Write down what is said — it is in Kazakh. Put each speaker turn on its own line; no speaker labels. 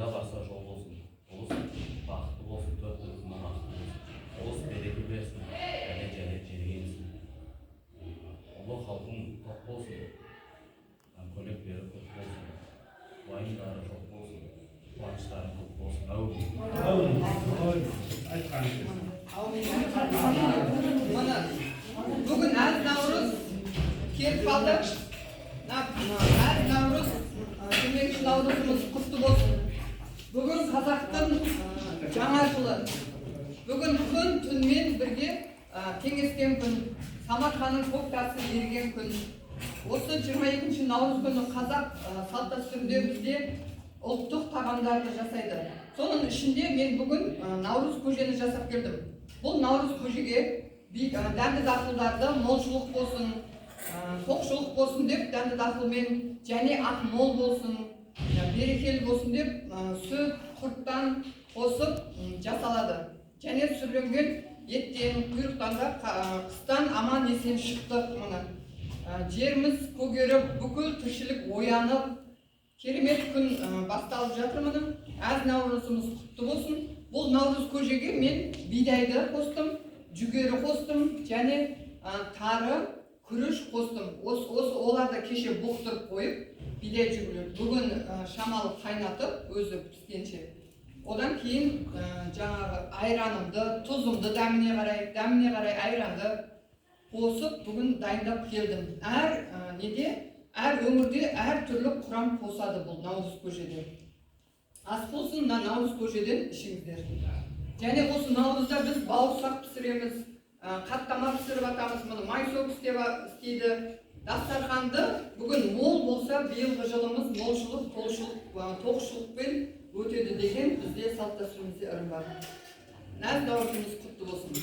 қайда барса жол болсын, ұлыс бақытты болсын, төрт түлкімен бақытты болсын, ұлыс береке берсін, және жергенсін. Ұлы халқың тоқ болсын, көлек бері көп болсын, уайымдары жоқ болсын, қуаныштары көп болсын.
Бүгін әз Наурыз келіп қалды. Әз Наурыз, 20 Наурызымыз құтты болсын. Бүгін қазақтың жаңа жылы. Бүгін күн түнмен бірге теңескен күн, Самарқанның көк тасы еріген күн. Осы 22 Наурыз күні қазақ салт дәстүрінде бізде ұлттық тағамдарды жасайды. Соның ішінде мен бүгін наурыз көжені жасап келдім. Бұл наурыз көжеге дәнді дақылдарды молшылық болсын, тоқшылық болсын деп дәнді дақылмен және ақ мол болсын, берекелі болсын деп сүт, құрттан қосып жасалады. Және сүрленген еттен, құйрықтан да қыстан аман есен шықтық. Жеріміз көгеріп, бүкіл тіршілік оянып, керемет күн басталып жатыр. Әз Наурызымыз құтты болсын. Бұл наурыз көжеге мен бидайды қостым, жүгері қостым, және тары, күріш қостым. Оларды кеше бұқтырып қойып, бидай жүгіріп, бүгін шамалы қайнатып, өзі піскенше. Одан кейін жаңағы айранымды, тұзымды дәміне қарай айранды қосып, бүгін дайындап келдім. Әр өңірде әр түрлі құрам қосады бұл наурыз көжеде. Ас болсын, наурыз көжеден ішіңіздер. Және осы наурызда біз бауырсақ пісіреміз, қаттама пісіріп атамыз, майсок істейді. Дастарханды бүгін мол болса, биылғы жылымыз молшылық, тоқшылықпен өтеді деген бізде салт дәстүрімізде ырым бар. Әз Наурызымыз құтты болсын.